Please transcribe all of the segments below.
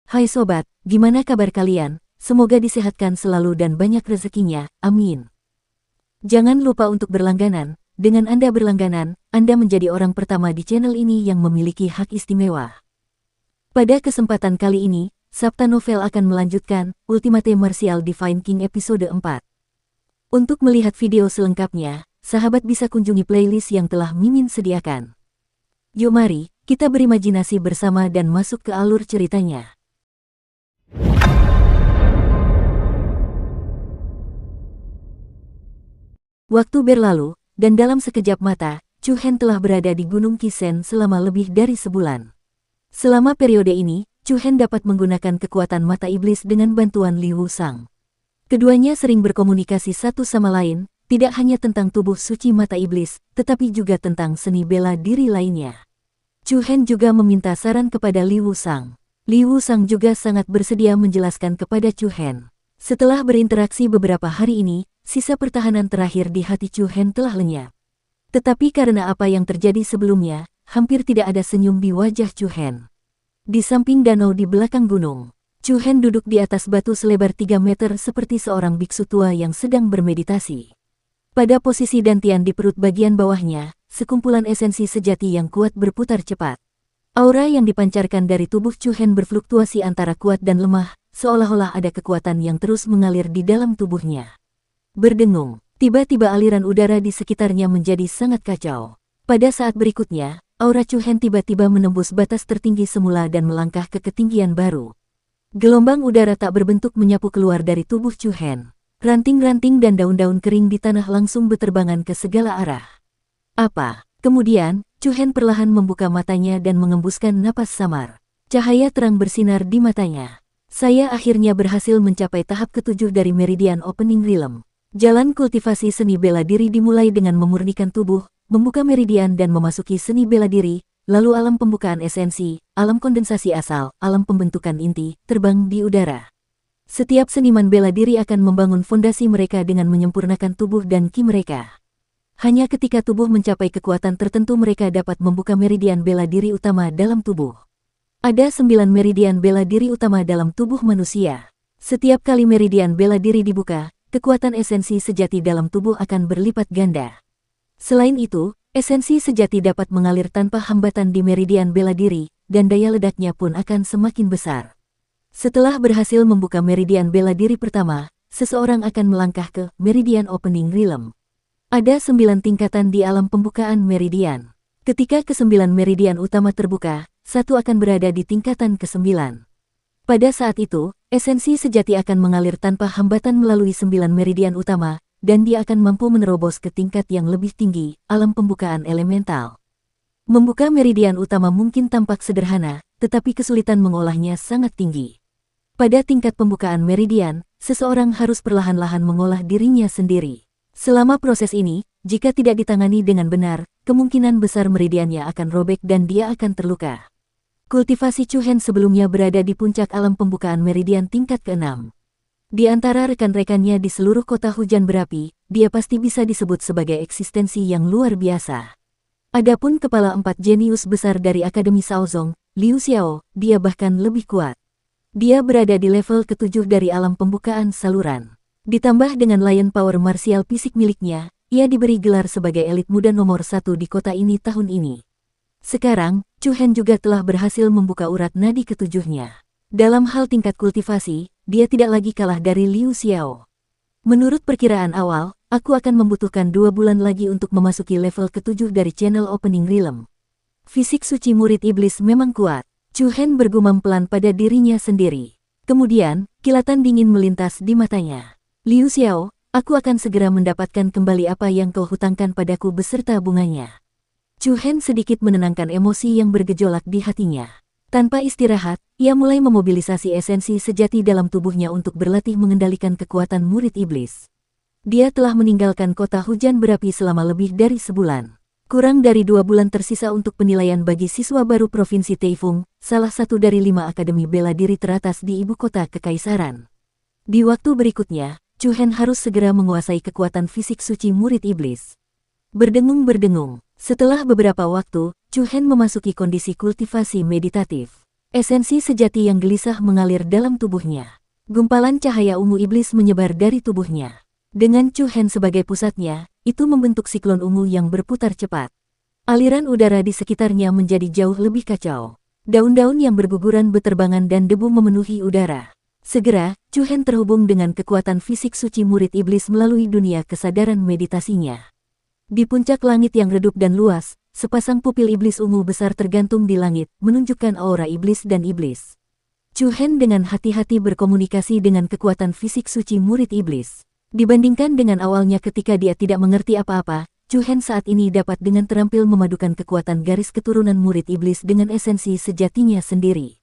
Hai sobat, gimana kabar kalian? Semoga disehatkan selalu dan banyak rezekinya, amin. Jangan lupa untuk berlangganan. Dengan Anda berlangganan, Anda menjadi orang pertama di channel ini yang memiliki hak istimewa. Pada kesempatan kali ini, Sabta Novel akan melanjutkan Ultimate Martial Divine King episode 4. Untuk melihat video selengkapnya, sahabat bisa kunjungi playlist yang telah Mimin sediakan. Yuk mari, kita berimajinasi bersama dan masuk ke alur ceritanya. Waktu berlalu, dan dalam sekejap mata, Chu Hen telah berada di Gunung Qisen selama lebih dari sebulan. Selama periode ini, Chu Hen dapat menggunakan kekuatan mata iblis dengan bantuan Li Wusang. Keduanya sering berkomunikasi satu sama lain, tidak hanya tentang tubuh suci mata iblis, tetapi juga tentang seni bela diri lainnya. Chu Hen juga meminta saran kepada Li Wusang. Li Wusang juga sangat bersedia menjelaskan kepada Chu Hen. Setelah berinteraksi beberapa hari ini, sisa pertahanan terakhir di hati Chu Hen telah lenyap. Tetapi karena apa yang terjadi sebelumnya, hampir tidak ada senyum di wajah Chu Hen. Di samping danau di belakang gunung, Chu Hen duduk di atas batu selebar 3 meter seperti seorang biksu tua yang sedang bermeditasi. Pada posisi dantian di perut bagian bawahnya, sekumpulan esensi sejati yang kuat berputar cepat. Aura yang dipancarkan dari tubuh Chu Hen berfluktuasi antara kuat dan lemah, seolah-olah ada kekuatan yang terus mengalir di dalam tubuhnya. Berdengung, tiba-tiba aliran udara di sekitarnya menjadi sangat kacau. Pada saat berikutnya, aura Chu Hen tiba-tiba menembus batas tertinggi semula dan melangkah ke ketinggian baru. Gelombang udara tak berbentuk menyapu keluar dari tubuh Chu Hen. Ranting-ranting dan daun-daun kering di tanah langsung berterbangan ke segala arah. Apa? Kemudian, Chu Hen perlahan membuka matanya dan mengembuskan napas samar. Cahaya terang bersinar di matanya. Saya akhirnya berhasil mencapai tahap ke-7 dari Meridian Opening Realm. Jalan kultivasi seni bela diri dimulai dengan memurnikan tubuh, membuka meridian dan memasuki seni bela diri, lalu alam pembukaan esensi, alam kondensasi asal, alam pembentukan inti, terbang di udara. Setiap seniman bela diri akan membangun fondasi mereka dengan menyempurnakan tubuh dan ki mereka. Hanya ketika tubuh mencapai kekuatan tertentu mereka dapat membuka meridian bela diri utama dalam tubuh. Ada 9 meridian bela diri utama dalam tubuh manusia. Setiap kali meridian bela diri dibuka, kekuatan esensi sejati dalam tubuh akan berlipat ganda. Selain itu, esensi sejati dapat mengalir tanpa hambatan di meridian bela diri, dan daya ledaknya pun akan semakin besar. Setelah berhasil membuka meridian bela diri pertama, seseorang akan melangkah ke Meridian Opening Realm. Ada 9 tingkatan di alam pembukaan meridian. Ketika ke-9 meridian utama terbuka, satu akan berada di tingkatan ke-9. Pada saat itu, esensi sejati akan mengalir tanpa hambatan melalui 9 meridian utama, dan dia akan mampu menerobos ke tingkat yang lebih tinggi, alam pembukaan elemental. Membuka meridian utama mungkin tampak sederhana, tetapi kesulitan mengolahnya sangat tinggi. Pada tingkat pembukaan meridian, seseorang harus perlahan-lahan mengolah dirinya sendiri. Selama proses ini, jika tidak ditangani dengan benar, kemungkinan besar meridiannya akan robek dan dia akan terluka. Kultivasi Chu Hen sebelumnya berada di puncak alam pembukaan meridian tingkat ke-6. Di antara rekan-rekannya di seluruh kota hujan berapi, dia pasti bisa disebut sebagai eksistensi yang luar biasa. Adapun kepala 4 jenius besar dari Akademi Shaozong, Liu Xiao, dia bahkan lebih kuat. Dia berada di level ke-7 dari alam pembukaan saluran. Ditambah dengan lion power martial fisik miliknya, ia diberi gelar sebagai elit muda nomor 1 di kota ini tahun ini. Sekarang, Chu Hen juga telah berhasil membuka urat nadi ke-7-nya. Dalam hal tingkat kultivasi, dia tidak lagi kalah dari Liu Xiao. Menurut perkiraan awal, aku akan membutuhkan 2 bulan lagi untuk memasuki level ke-7 dari Channel Opening Realm. Fisik suci murid iblis memang kuat. Chu Hen bergumam pelan pada dirinya sendiri. Kemudian, kilatan dingin melintas di matanya. Liu Xiao, aku akan segera mendapatkan kembali apa yang kau hutangkan padaku beserta bunganya. Chu Hen sedikit menenangkan emosi yang bergejolak di hatinya. Tanpa istirahat, ia mulai memobilisasi esensi sejati dalam tubuhnya untuk berlatih mengendalikan kekuatan murid iblis. Dia telah meninggalkan kota hujan berapi selama lebih dari sebulan. Kurang dari 2 bulan tersisa untuk penilaian bagi siswa baru Provinsi Taifung, salah satu dari 5 akademi bela diri teratas di ibu kota kekaisaran. Di waktu berikutnya, Chu Hen harus segera menguasai kekuatan fisik suci murid iblis. Berdengung-berdengung, setelah beberapa waktu, Chu Hen memasuki kondisi kultivasi meditatif. Esensi sejati yang gelisah mengalir dalam tubuhnya. Gumpalan cahaya ungu iblis menyebar dari tubuhnya. Dengan Chu Hen sebagai pusatnya, itu membentuk siklon ungu yang berputar cepat. Aliran udara di sekitarnya menjadi jauh lebih kacau. Daun-daun yang berguguran beterbangan dan debu memenuhi udara. Segera, Chu Hen terhubung dengan kekuatan fisik suci murid iblis melalui dunia kesadaran meditasinya. Di puncak langit yang redup dan luas, sepasang pupil iblis ungu besar tergantung di langit, menunjukkan aura iblis dan iblis. Chu Hen dengan hati-hati berkomunikasi dengan kekuatan fisik suci murid iblis. Dibandingkan dengan awalnya ketika dia tidak mengerti apa-apa, Chu Hen saat ini dapat dengan terampil memadukan kekuatan garis keturunan murid iblis dengan esensi sejatinya sendiri.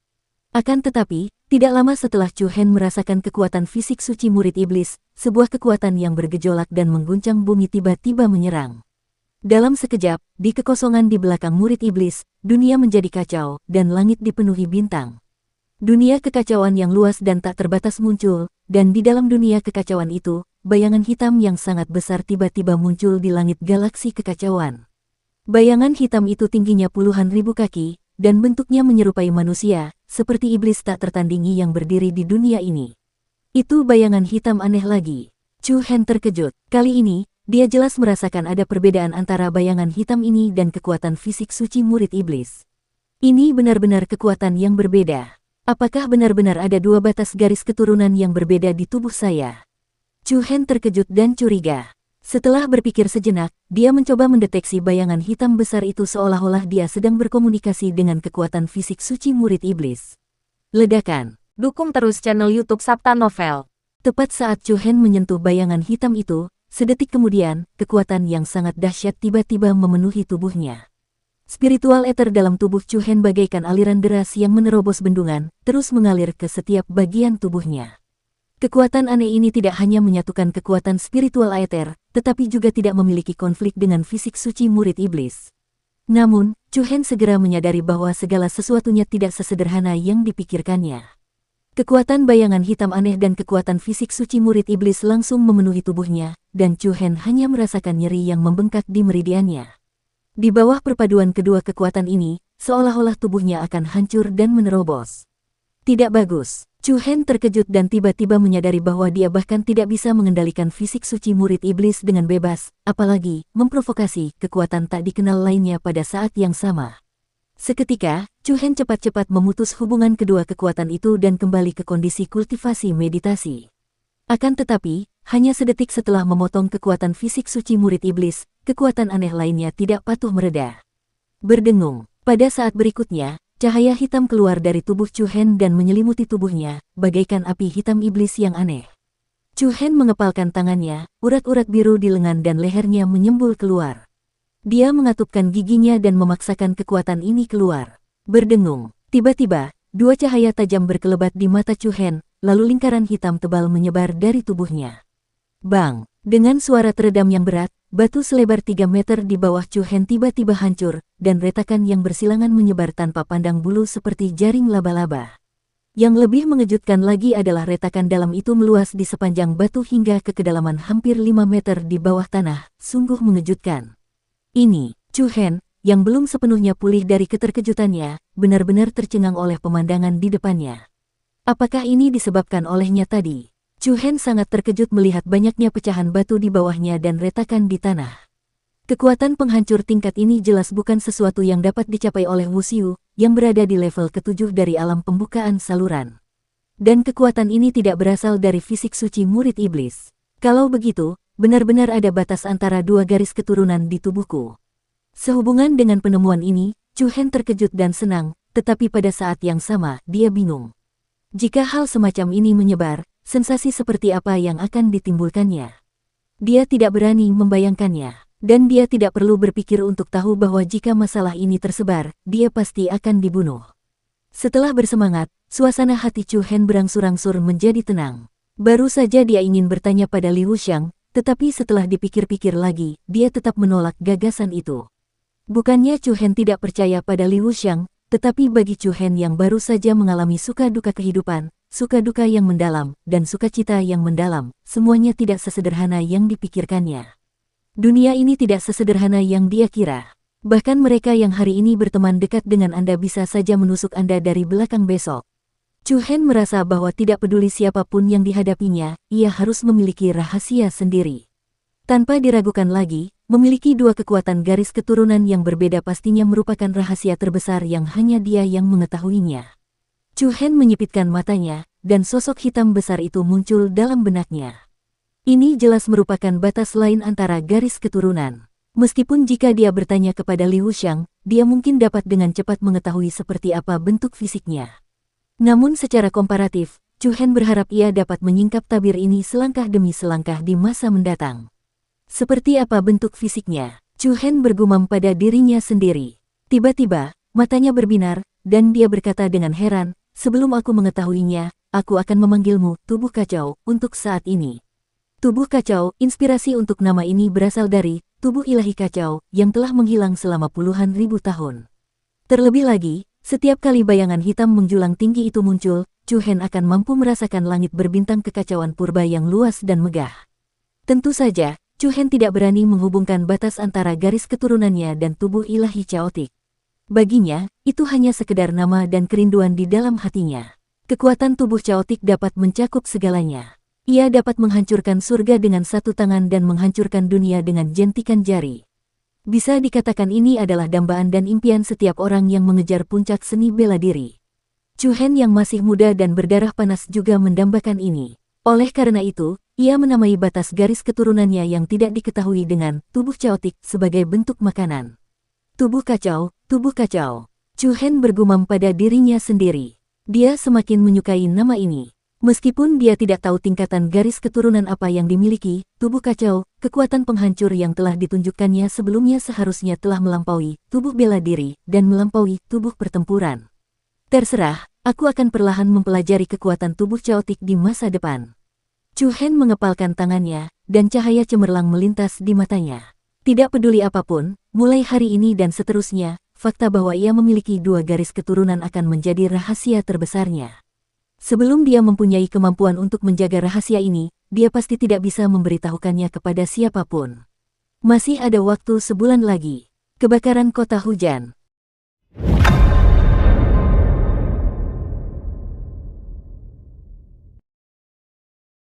Akan tetapi, tidak lama setelah Chu Hen merasakan kekuatan fisik suci murid iblis, sebuah kekuatan yang bergejolak dan mengguncang bumi tiba-tiba menyerang. Dalam sekejap, di kekosongan di belakang murid iblis, dunia menjadi kacau, dan langit dipenuhi bintang. Dunia kekacauan yang luas dan tak terbatas muncul, dan di dalam dunia kekacauan itu, bayangan hitam yang sangat besar tiba-tiba muncul di langit galaksi kekacauan. Bayangan hitam itu tingginya puluhan ribu kaki, dan bentuknya menyerupai manusia, seperti iblis tak tertandingi yang berdiri di dunia ini. Itu bayangan hitam aneh lagi. Chu Hen terkejut. Kali ini, dia jelas merasakan ada perbedaan antara bayangan hitam ini dan kekuatan fisik suci murid iblis. Ini benar-benar kekuatan yang berbeda. Apakah benar-benar ada dua batas garis keturunan yang berbeda di tubuh saya? Chu Hen terkejut dan curiga. Setelah berpikir sejenak, dia mencoba mendeteksi bayangan hitam besar itu seolah-olah dia sedang berkomunikasi dengan kekuatan fisik suci murid iblis. Ledakan. Dukung terus channel YouTube Sabta Novel. Tepat saat Chu Hen menyentuh bayangan hitam itu, sedetik kemudian, kekuatan yang sangat dahsyat tiba-tiba memenuhi tubuhnya. Spiritual ether dalam tubuh Chu Hen bagaikan aliran deras yang menerobos bendungan, terus mengalir ke setiap bagian tubuhnya. Kekuatan aneh ini tidak hanya menyatukan kekuatan spiritual ether, tetapi juga tidak memiliki konflik dengan fisik suci murid iblis. Namun, Chu Hen segera menyadari bahwa segala sesuatunya tidak sesederhana yang dipikirkannya. Kekuatan bayangan hitam aneh dan kekuatan fisik suci murid iblis langsung memenuhi tubuhnya, dan Chu Hen hanya merasakan nyeri yang membengkak di meridiannya. Di bawah perpaduan kedua kekuatan ini, seolah-olah tubuhnya akan hancur dan menerobos. Tidak bagus. Chu Hen terkejut dan tiba-tiba menyadari bahwa dia bahkan tidak bisa mengendalikan fisik suci murid iblis dengan bebas, apalagi memprovokasi kekuatan tak dikenal lainnya pada saat yang sama. Seketika, Chu Hen cepat-cepat memutus hubungan kedua kekuatan itu dan kembali ke kondisi kultivasi meditasi. Akan tetapi, hanya sedetik setelah memotong kekuatan fisik suci murid iblis, kekuatan aneh lainnya tidak patuh mereda. Berdengung. Pada saat berikutnya, cahaya hitam keluar dari tubuh Chu Hen dan menyelimuti tubuhnya, bagaikan api hitam iblis yang aneh. Chu Hen mengepalkan tangannya, urat-urat biru di lengan dan lehernya menyembul keluar. Dia mengatupkan giginya dan memaksakan kekuatan ini keluar. Berdengung. Tiba-tiba, dua cahaya tajam berkelebat di mata Chu Hen, lalu lingkaran hitam tebal menyebar dari tubuhnya. Bang! Dengan suara teredam yang berat, batu selebar 3 meter di bawah Chu Hen tiba-tiba hancur, dan retakan yang bersilangan menyebar tanpa pandang bulu seperti jaring laba-laba. Yang lebih mengejutkan lagi adalah retakan dalam itu meluas di sepanjang batu hingga ke kedalaman hampir 5 meter di bawah tanah, sungguh mengejutkan. Ini, Chu Hen, yang belum sepenuhnya pulih dari keterkejutannya, benar-benar tercengang oleh pemandangan di depannya. Apakah ini disebabkan olehnya tadi? Chu Hen sangat terkejut melihat banyaknya pecahan batu di bawahnya dan retakan di tanah. Kekuatan penghancur tingkat ini jelas bukan sesuatu yang dapat dicapai oleh Wu Xiu, yang berada di level ke-7 dari alam pembukaan saluran. Dan kekuatan ini tidak berasal dari fisik suci murid iblis. Kalau begitu, benar-benar ada batas antara dua garis keturunan di tubuhku. Sehubungan dengan penemuan ini, Chu Hen terkejut dan senang, tetapi pada saat yang sama, dia bingung. Jika hal semacam ini menyebar, sensasi seperti apa yang akan ditimbulkannya? Dia tidak berani membayangkannya, dan dia tidak perlu berpikir untuk tahu bahwa jika masalah ini tersebar, dia pasti akan dibunuh. Setelah bersemangat, suasana hati Chu Hen berangsur-angsur menjadi tenang. Baru saja dia ingin bertanya pada Li Wuxiang, tetapi setelah dipikir-pikir lagi, dia tetap menolak gagasan itu. Bukannya Chu Hen tidak percaya pada Li Wuxiang, tetapi bagi Chu Hen yang baru saja mengalami suka duka kehidupan, suka duka yang mendalam, dan sukacita yang mendalam, semuanya tidak sesederhana yang dipikirkannya. Dunia ini tidak sesederhana yang dia kira. Bahkan mereka yang hari ini berteman dekat dengan Anda bisa saja menusuk Anda dari belakang besok. Chu Hen merasa bahwa tidak peduli siapapun yang dihadapinya, ia harus memiliki rahasia sendiri. Tanpa diragukan lagi, memiliki dua kekuatan garis keturunan yang berbeda pastinya merupakan rahasia terbesar yang hanya dia yang mengetahuinya. Chu Hen menyipitkan matanya, dan sosok hitam besar itu muncul dalam benaknya. Ini jelas merupakan batas lain antara garis keturunan. Meskipun jika dia bertanya kepada Liu Xiang, dia mungkin dapat dengan cepat mengetahui seperti apa bentuk fisiknya. Namun secara komparatif, Chu Hen berharap ia dapat menyingkap tabir ini selangkah demi selangkah di masa mendatang. Seperti apa bentuk fisiknya? Chu Hen bergumam pada dirinya sendiri. Tiba-tiba, matanya berbinar, dan dia berkata dengan heran, "Sebelum aku mengetahuinya, aku akan memanggilmu Tubuh Kacau untuk saat ini." Tubuh Kacau, inspirasi untuk nama ini berasal dari tubuh ilahi kacau yang telah menghilang selama puluhan ribu tahun. Terlebih lagi, setiap kali bayangan hitam menjulang tinggi itu muncul, Chu Hen akan mampu merasakan langit berbintang kekacauan purba yang luas dan megah. Tentu saja, Chu Hen tidak berani menghubungkan batas antara garis keturunannya dan tubuh ilahi caotik. Baginya, itu hanya sekedar nama dan kerinduan di dalam hatinya. Kekuatan tubuh caotik dapat mencakup segalanya. Ia dapat menghancurkan surga dengan satu tangan dan menghancurkan dunia dengan jentikan jari. Bisa dikatakan ini adalah dambaan dan impian setiap orang yang mengejar puncak seni bela diri. Chu Hen yang masih muda dan berdarah panas juga mendambakan ini. Oleh karena itu, ia menamai batas garis keturunannya yang tidak diketahui dengan tubuh caotik sebagai bentuk makanan. Tubuh kacau, tubuh kacau. Chu Hen bergumam pada dirinya sendiri. Dia semakin menyukai nama ini. Meskipun dia tidak tahu tingkatan garis keturunan apa yang dimiliki, tubuh kacau, kekuatan penghancur yang telah ditunjukkannya sebelumnya seharusnya telah melampaui tubuh bela diri dan melampaui tubuh pertempuran. Terserah, aku akan perlahan mempelajari kekuatan tubuh caotik di masa depan. Chu Hen mengepalkan tangannya, dan cahaya cemerlang melintas di matanya. Tidak peduli apapun, mulai hari ini dan seterusnya, fakta bahwa ia memiliki dua garis keturunan akan menjadi rahasia terbesarnya. Sebelum dia mempunyai kemampuan untuk menjaga rahasia ini, dia pasti tidak bisa memberitahukannya kepada siapapun. Masih ada waktu sebulan lagi. Kebakaran kota hujan.